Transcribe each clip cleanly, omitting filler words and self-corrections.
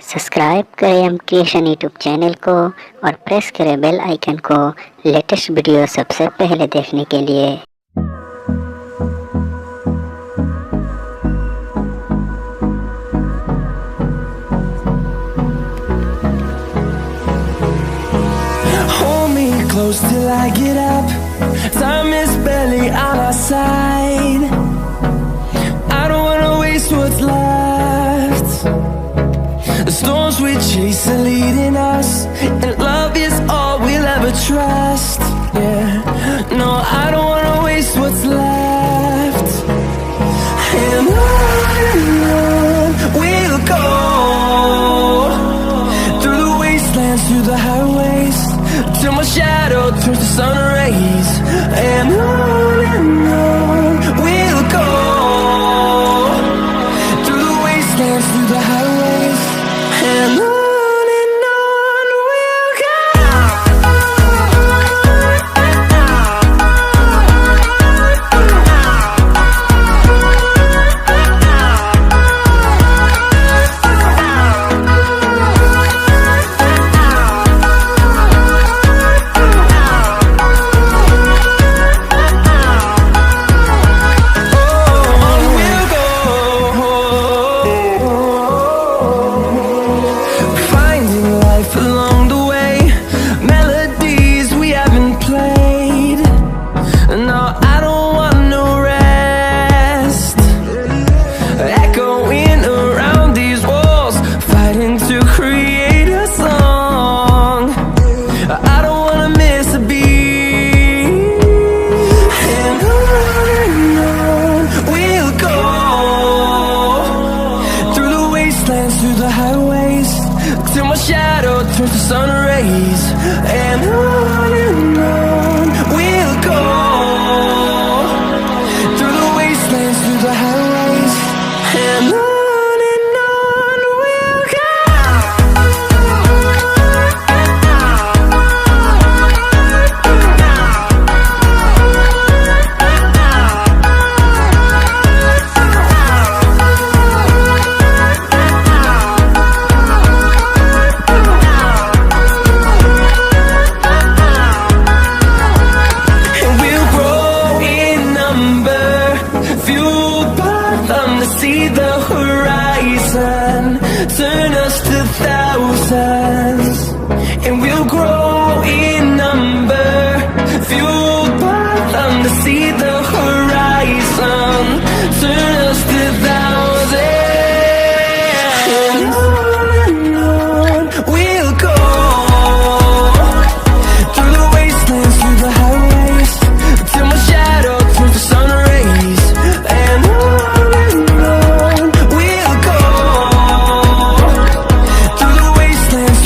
Subscribe करें M creation YouTube channel को और प्रेस करें बेल आइकन को लेटेस्ट वीडियो सबसे पहले देखने के लिए। Hold me close till I get up. Time is barely on our side. I don't wanna waste what's left. The storms we chase are leading us, and love is all we'll ever trust. Yeah, no, I don't wanna waste what's left. And on we'll go, through the wastelands, through the highways, till my shadow turns to sun rays. And on we'll go, through the wastelands, through the highways, and on we'll go. Through the highways, till my shadow turns to sun rays. And on we'll go, through the wastelands, through the highways, and on we'll go. See the horizon, turn us to thousands, and we'll grow in number, fueled by them to see the horizon, turn us to thousands, and on we'll go, through the wastelands, through the highways, till my shadow turns to sun rays. And we'll go, through the wastelands,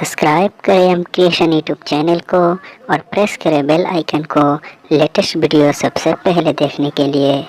subscribe करें M creation YouTube channel को और press करें bell icon को latest video सबसे पहले देखने के लिए।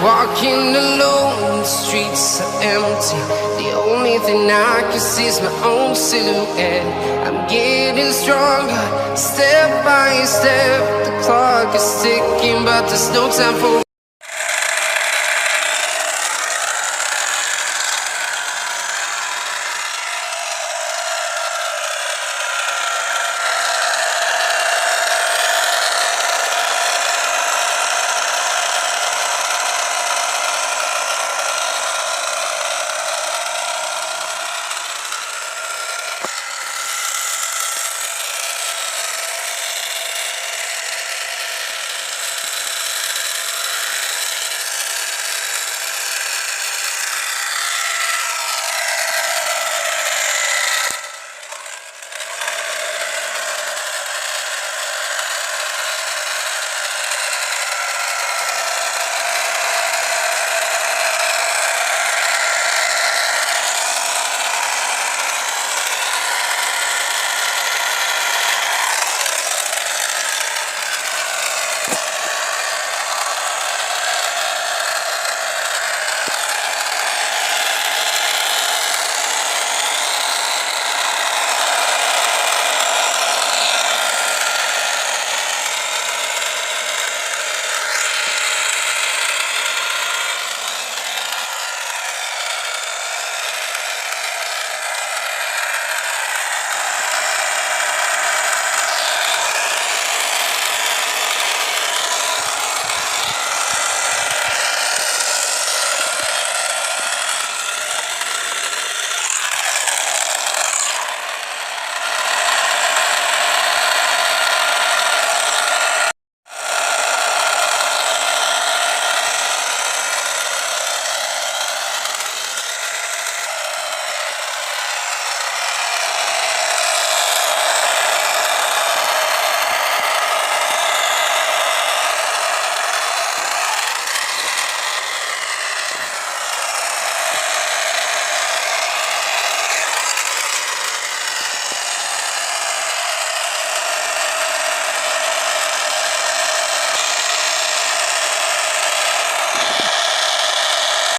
Walking alone, the streets are empty. The only thing I can see is my own silhouette. I'm getting stronger, step by step. The clock is ticking, but there's no time for